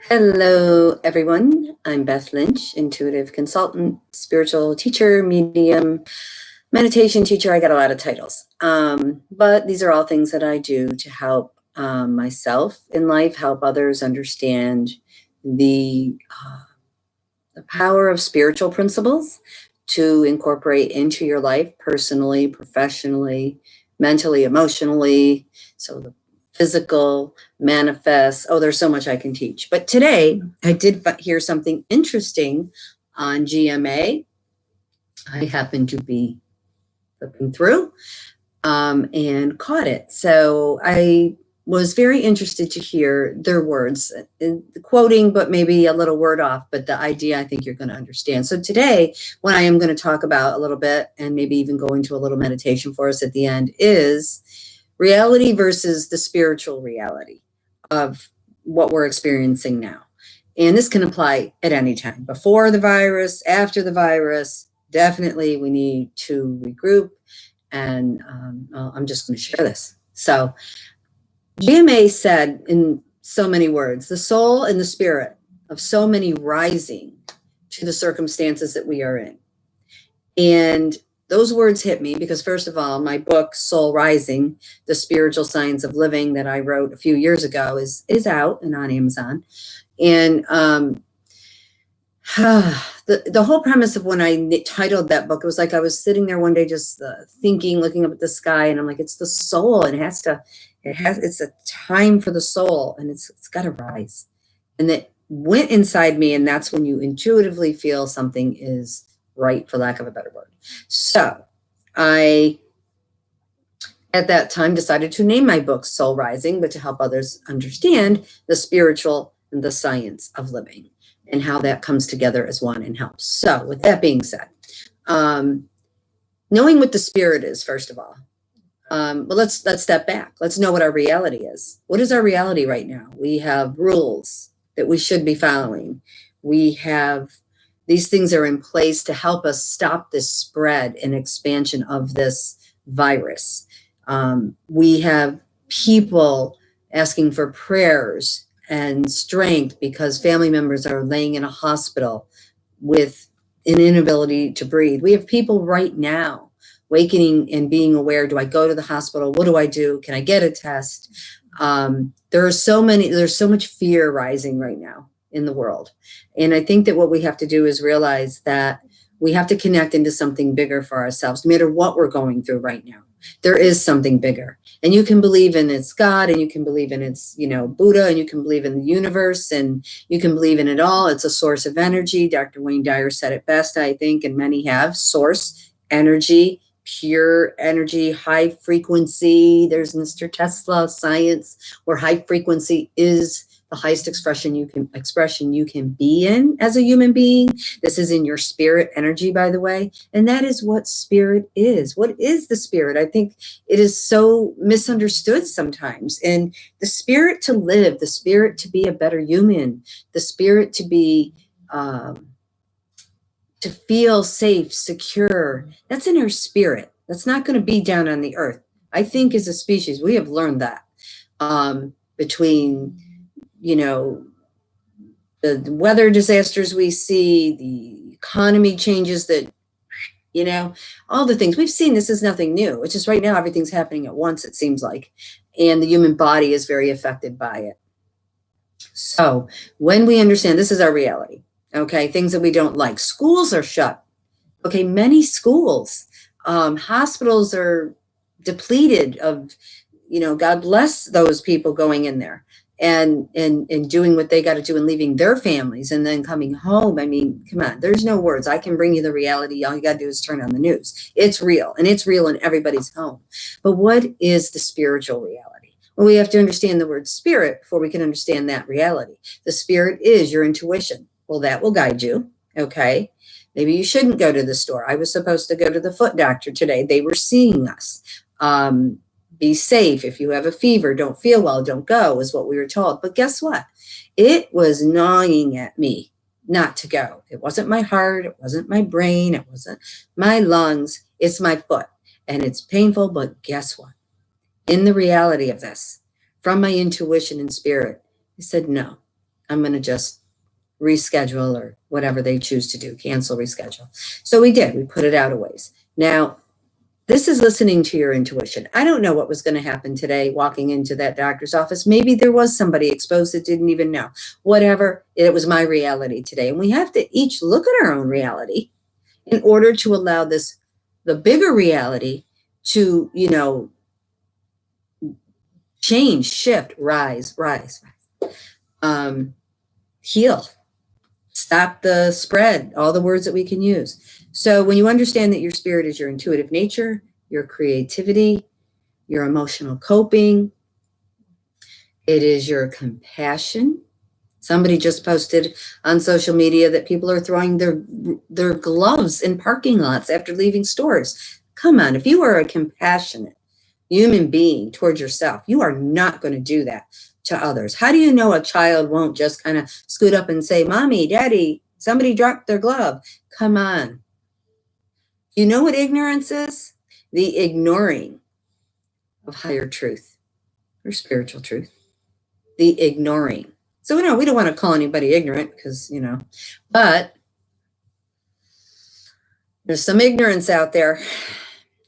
Hello, everyone. I'm Beth Lynch, intuitive consultant, spiritual teacher, medium, meditation teacher. I got a lot of titles, but these are all things that I do to help myself in life, help others understand the power of spiritual principles to incorporate into your life personally, professionally, mentally, emotionally. So the physical manifests. Oh, there's so much I can teach. But today I did hear something interesting on GMA. I happened to be flipping through and caught it. So I was very interested to hear their words, quoting, but maybe a little word off, but the idea I think you're going to understand. So today, what I am going to talk about a little bit, and maybe even go into a little meditation for us at the end, is reality versus the spiritual reality of what we're experiencing now. And this can apply at any time, before the virus, after the virus. Definitely we need to regroup. And I'm just going to share this. So GMA said in so many words, the soul and the spirit of so many rising to the circumstances that we are in. And those words hit me because, first of all, my book, Soul Rising, The Spiritual Science of Living, that I wrote a few years ago is out and on Amazon. And the whole premise of when I titled that book, it was like I was sitting there one day just thinking, looking up at the sky, and I'm like, it's the soul, and it's a time for the soul, and it's got to rise. And it went inside me, and that's when you intuitively feel something is right, for lack of a better word. So I, at that time, decided to name my book Soul Rising, but to help others understand the spiritual and the science of living, and how that comes together as one and helps. So with that being said, knowing what the spirit is, first of all, well, let's step back. Let's know what our reality is. What is our reality right now? We have rules that we should be following. We have, these things are in place to help us stop this spread and expansion of this virus. We have people asking for prayers and strength because family members are laying in a hospital with an inability to breathe. We have people right now awakening and being aware. Do I go to the hospital? What do I do? Can I get a test? There's so much fear rising right now in the world. And I think that what we have to do is realize that we have to connect into something bigger for ourselves, no matter what we're going through right now. There is something bigger, and you can believe in it's God, and you can believe in it's, Buddha, and you can believe in the universe, and you can believe in it all. It's a source of energy. Dr. Wayne Dyer said it best, I think, and many have. Source, energy, pure energy, high frequency. There's Mr. Tesla science, where high frequency is the highest expression you can be in as a human being. This is in your spirit energy, by the way. And that is what spirit is. What is the spirit? I think it is so misunderstood sometimes. And the spirit to live, the spirit to be a better human, the spirit to be, to feel safe, secure, that's in our spirit. That's not going to be down on the earth. I think as a species, we have learned that between the weather disasters we see, the economy changes that, all the things we've seen. This is nothing new. It's just right now everything's happening at once, it seems like, and the human body is very affected by it. So when we understand this is our reality, okay, things that we don't like, schools are shut. Okay, many schools, hospitals are depleted of, God bless those people going in there and doing what they got to do and leaving their families and then coming home. I mean, come on, there's no words. I can bring you the reality. All you got to do is turn on the news. It's real, and it's real in everybody's home. But what is the spiritual reality? Well, we have to understand the word spirit before we can understand that reality. The spirit is your intuition. Well, that will guide you, okay? Maybe you shouldn't go to the store. I was supposed to go to the foot doctor today. They were seeing us. Be safe. If you have a fever, don't feel well, don't go, is what we were told. But guess what? It was gnawing at me not to go. It wasn't my heart. It wasn't my brain. It wasn't my lungs. It's my foot. And it's painful, but guess what? In the reality of this, from my intuition and spirit, I said, no, I'm going to just reschedule or whatever they choose to do, cancel, reschedule. So we did. We put it out a ways. Now, this is listening to your intuition. I don't know what was going to happen today walking into that doctor's office. Maybe there was somebody exposed that didn't even know. Whatever, it was my reality today. And we have to each look at our own reality in order to allow the bigger reality to, change, shift, rise. Heal, stop the spread, all the words that we can use. So when you understand that your spirit is your intuitive nature, your creativity, your emotional coping, it is your compassion. Somebody just posted on social media that people are throwing their gloves in parking lots after leaving stores. Come on, if you are a compassionate human being towards yourself, you are not going to do that to others. How do you know a child won't just kind of scoot up and say, Mommy, Daddy, somebody dropped their glove? Come on. You know what ignorance is? The ignoring of higher truth or spiritual truth. The ignoring. So, we don't want to call anybody ignorant because, but there's some ignorance out there,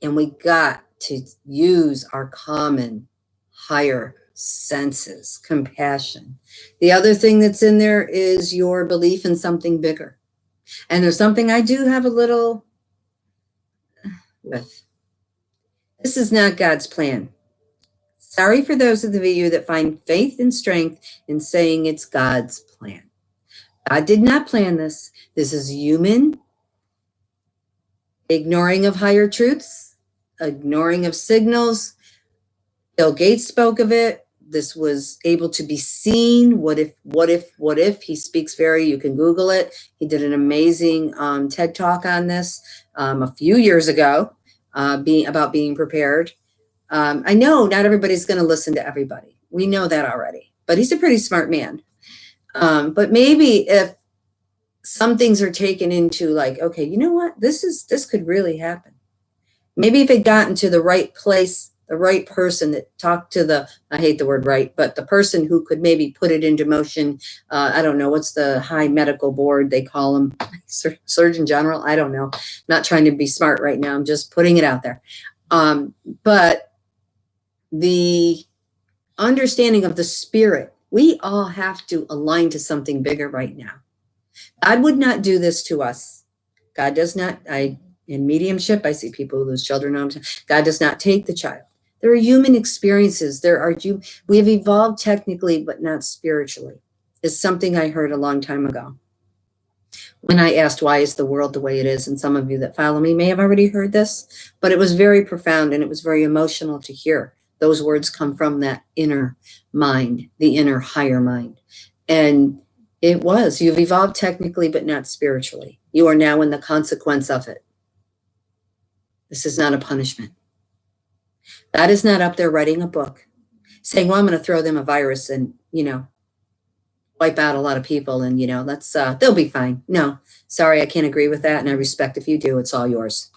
and we got to use our common higher senses, compassion. The other thing that's in there is your belief in something bigger. And there's something I do have a little with. This is not God's plan. Sorry for those of you that find faith and strength in saying it's God's plan. God did not plan this. This is human ignoring of higher truths, ignoring of signals. Bill Gates spoke of it. This was able to be seen. What if? He speaks you can Google it. He did an amazing TED Talk on this a few years ago, about being prepared. I know not everybody's going to listen to everybody. We know that already, but he's a pretty smart man. But maybe if some things are taken into okay, you know what? This could really happen. Maybe if it got into the right place, the right person that talked to I hate the word right, but the person who could maybe put it into motion. I don't know, what's the high medical board they call them? Surgeon General? I don't know. I'm not trying to be smart right now. I'm just putting it out there. But the understanding of the spirit, we all have to align to something bigger right now. God would not do this to us. God does not. In mediumship, I see people who lose children all the time. God does not take the child. There are human experiences. We have evolved technically, but not spiritually. It's something I heard a long time ago when I asked, why is the world the way it is? And some of you that follow me may have already heard this, but it was very profound and it was very emotional to hear. Those words come from that inner mind, the inner higher mind. And it was, you've evolved technically, but not spiritually. You are now in the consequence of it. This is not a punishment. God is not up there writing a book saying, well, I'm going to throw them a virus and, wipe out a lot of people and, they'll be fine. No, sorry, I can't agree with that. And I respect if you do, it's all yours.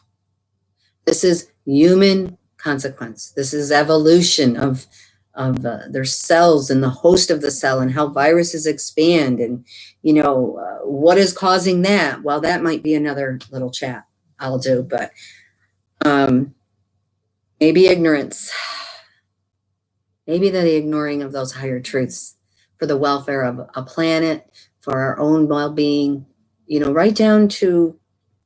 This is human consequence. This is evolution of their cells and the host of the cell and how viruses expand and, what is causing that? Well, that might be another little chat I'll do, but maybe ignorance, maybe the ignoring of those higher truths for the welfare of a planet, for our own well-being, right down to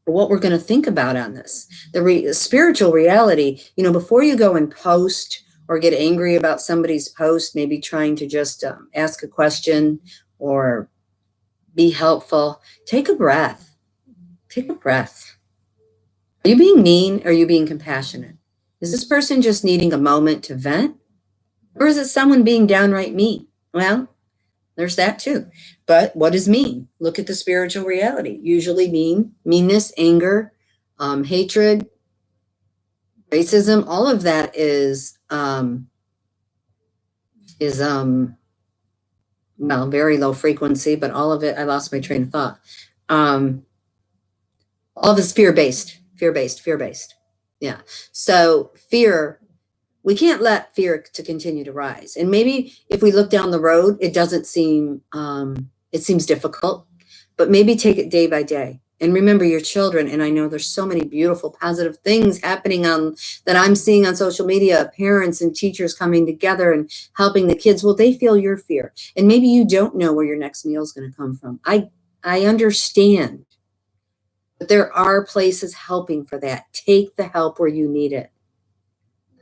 what we're going to think about on this. The spiritual reality, before you go and post or get angry about somebody's post, maybe trying to just ask a question or be helpful, take a breath. Take a breath. Are you being mean or are you being compassionate? Is this person just needing a moment to vent? Or is it someone being downright mean? Well, there's that too. But what is mean? Look at the spiritual reality. Usually meanness, anger, hatred, racism, all of that is very low frequency, but all of it, I lost my train of thought. All of it's fear-based. Yeah. So fear, we can't let fear to continue to rise. And maybe if we look down the road, it doesn't seem, it seems difficult, but maybe take it day by day. And remember your children. And I know there's so many beautiful, positive things happening that I'm seeing on social media, parents and teachers coming together and helping the kids. Well, they feel your fear. And maybe you don't know where your next meal is going to come from. I understand. But there are places helping for that. Take the help where you need it.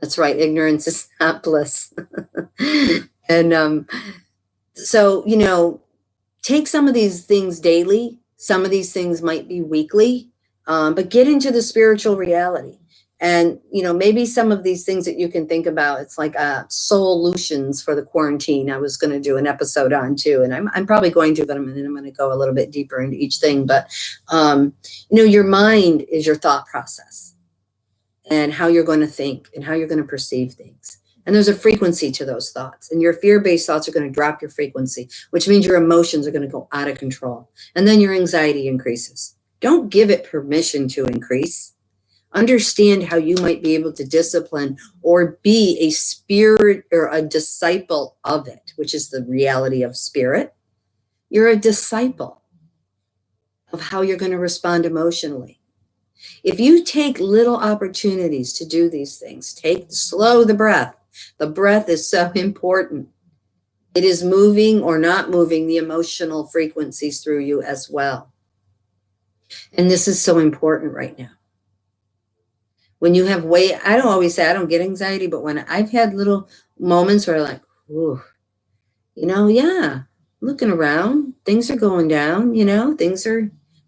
That's right. Ignorance is not bliss. And so, take some of these things daily. Some of these things might be weekly, but get into the spiritual reality. And, maybe some of these things that you can think about, it's like solutions for the quarantine. I was going to do an episode on too, and I'm probably going to, but I'm going to go a little bit deeper into each thing. But, your mind is your thought process and how you're going to think and how you're going to perceive things. And there's a frequency to those thoughts. And your fear-based thoughts are going to drop your frequency, which means your emotions are going to go out of control. And then your anxiety increases. Don't give it permission to increase. Understand how you might be able to discipline or be a spirit or a disciple of it, which is the reality of spirit. You're a disciple of how you're going to respond emotionally. If you take little opportunities to do these things, slow the breath. The breath is so important. It is moving or not moving the emotional frequencies through you as well. And this is so important right now. When you have I don't always say I don't get anxiety, but when I've had little moments where I'm like, ooh, looking around, things are going down,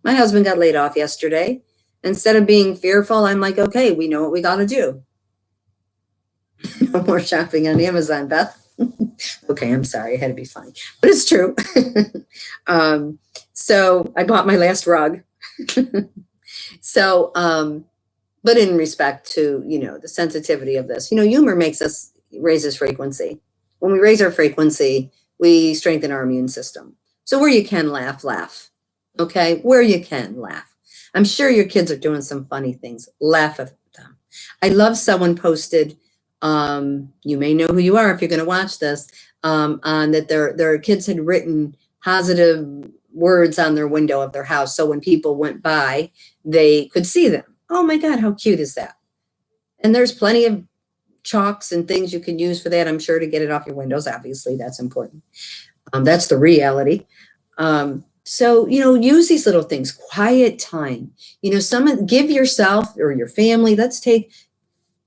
my husband got laid off yesterday. Instead of being fearful, I'm like, okay, we know what we got to do. No more shopping on Amazon, Beth. Okay, I'm sorry. I had to be funny, but it's true. So I bought my last rug. But in respect to, the sensitivity of this, humor raises frequency. When we raise our frequency, we strengthen our immune system. So where you can laugh, laugh. Okay, where you can laugh. I'm sure your kids are doing some funny things. Laugh at them. I love someone posted, you may know who you are if you're going to watch this, on that their kids had written positive words on their window of their house. So when people went by, they could see them. Oh my God, how cute is that? And there's plenty of chalks and things you can use for that, I'm sure, to get it off your windows. Obviously, that's important. That's the reality. So, use these little things. Quiet time. Give yourself or your family, let's take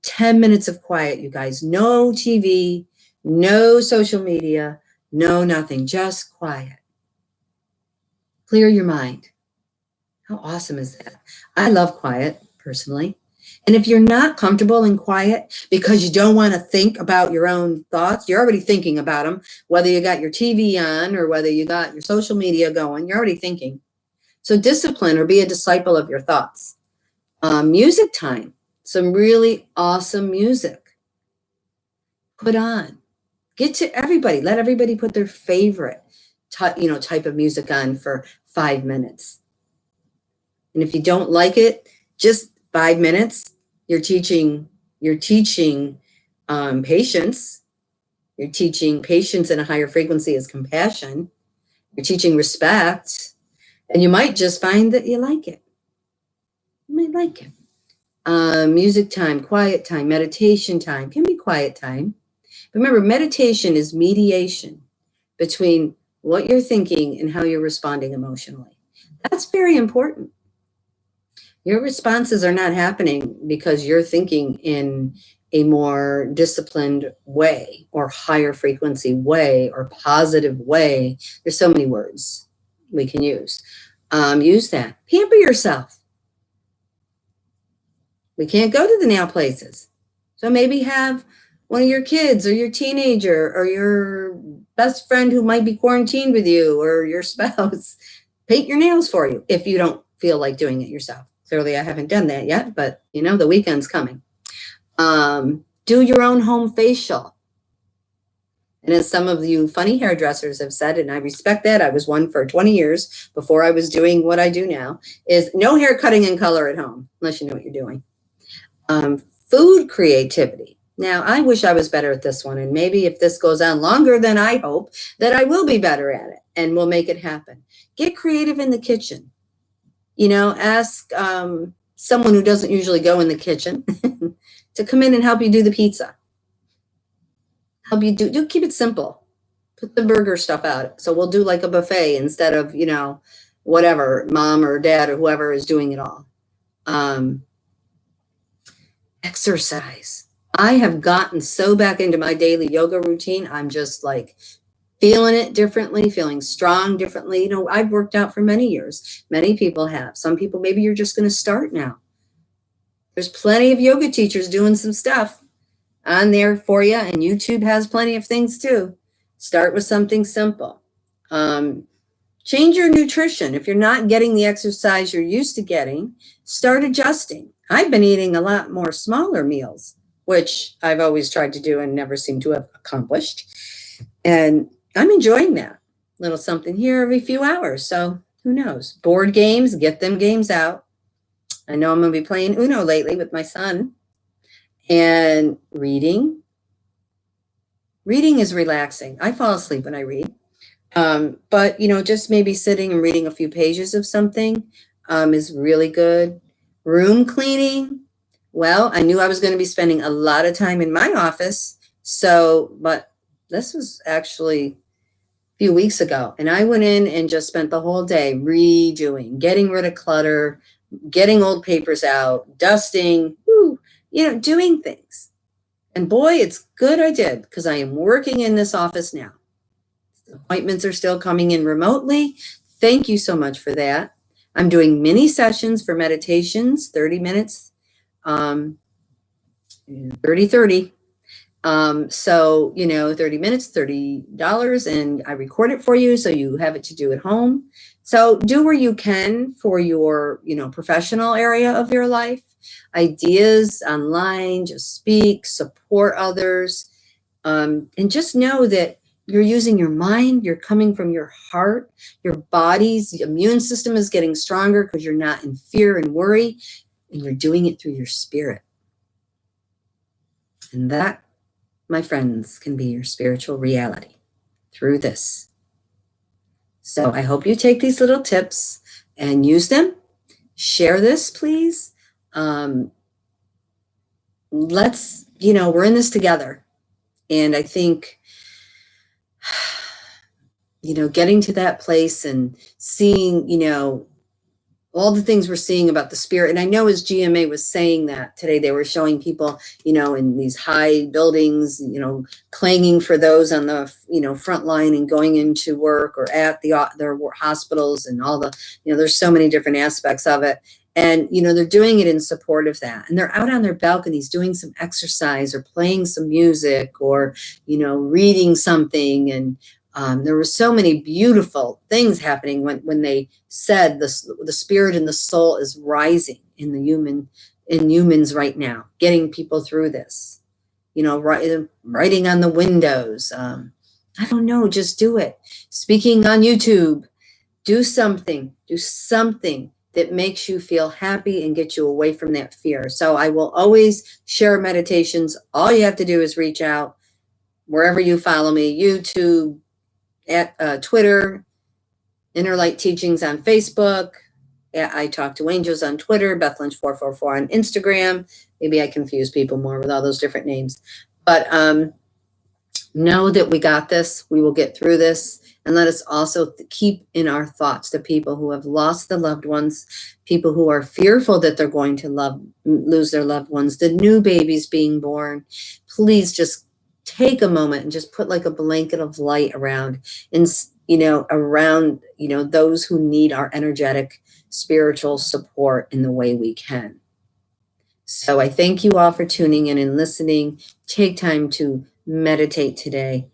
10 minutes of quiet, you guys. No TV, no social media, no nothing, just quiet. Clear your mind. How awesome is that? I love quiet, personally. And if you're not comfortable in quiet because you don't want to think about your own thoughts, you're already thinking about them, whether you got your TV on or whether you got your social media going, you're already thinking. So discipline or be a disciple of your thoughts. Music time, some really awesome music. Put on. Get to everybody. Let everybody put their favorite type of music on for 5 minutes. And if you don't like it, just 5 minutes. You're teaching patience. You're teaching patience in a higher frequency is compassion. You're teaching respect. And you might just find that you like it. You might like it. Music time, quiet time, meditation time can be quiet time. Remember, meditation is mediation between what you're thinking and how you're responding emotionally. That's very important. Your responses are not happening because you're thinking in a more disciplined way or higher frequency way or positive way. There's so many words we can use. Use that. Pamper yourself. We can't go to the nail places. So maybe have one of your kids or your teenager or your best friend who might be quarantined with you or your spouse paint your nails for you if you don't feel like doing it yourself. Clearly, I haven't done that yet, but the weekend's coming. Do your own home facial. And as some of you funny hairdressers have said, and I respect that, I was one for 20 years before I was doing what I do now, is no hair cutting and color at home, unless you know what you're doing. Food creativity. Now, I wish I was better at this one, and maybe if this goes on longer than I hope, that I will be better at it and we'll make it happen. Get creative in the kitchen. Ask someone who doesn't usually go in the kitchen to come in and help you do the pizza. Help you do keep it simple. Put the burger stuff out. So we'll do like a buffet instead of, whatever, mom or dad or whoever is doing it all. Exercise. I have gotten so back into my daily yoga routine. I'm just like feeling it differently, feeling strong differently. I've worked out for many years. Many people have. Some people, maybe you're just going to start now. There's plenty of yoga teachers doing some stuff on there for you, and YouTube has plenty of things too. Start with something simple. Change your nutrition. If you're not getting the exercise you're used to getting, start adjusting. I've been eating a lot more smaller meals, which I've always tried to do and never seem to have accomplished. And I'm enjoying that. Little something here every few hours. So who knows? Board games, get them games out. I know I'm going to be playing Uno lately with my son. And reading. Reading is relaxing. I fall asleep when I read. But, just maybe sitting and reading a few pages of something is really good. Room cleaning. Well, I knew I was going to be spending a lot of time in my office. But this was actually a few weeks ago. And I went in and just spent the whole day redoing, getting rid of clutter, getting old papers out, dusting, doing things. And boy, it's good I did, because I am working in this office now. Appointments are still coming in remotely. Thank you so much for that. I'm doing mini sessions for meditations, 30 minutes, 30. So, 30 minutes, $30, and I record it for you so you have it to do at home. So do where you can for your, professional area of your life. Ideas online, just speak, support others, and just know that you're using your mind, you're coming from your heart, your body's immune system is getting stronger because you're not in fear and worry, and you're doing it through your spirit. And that, my friends, can be your spiritual reality through this. So I hope you take these little tips and use them. Share this, please. Let's, we're in this together. And I think, getting to that place and seeing, all the things we're seeing about the spirit. And I know as GMA was saying that today, they were showing people, in these high buildings, clanging for those on the, front line and going into work or at their hospitals and all the, there's so many different aspects of it. And, they're doing it in support of that. And they're out on their balconies doing some exercise or playing some music or, reading something. And there were so many beautiful things happening when they said the spirit and the soul is rising in humans right now, getting people through this, writing on the windows. I don't know, just do it. Speaking on YouTube, do something that makes you feel happy and get you away from that fear. So I will always share meditations. All you have to do is reach out wherever you follow me, YouTube, at Twitter, Inner Light Teachings on Facebook. I Talk to Angels on Twitter, Beth Lynch 444 on Instagram. Maybe I confuse people more with all those different names. But know that we got this. We will get through this. And let us also keep in our thoughts the people who have lost the loved ones, people who are fearful that they're going to lose their loved ones, the new babies being born. Please just take a moment and just put like a blanket of light around and, those who need our energetic spiritual support in the way we can. So I thank you all for tuning in and listening. Take time to meditate today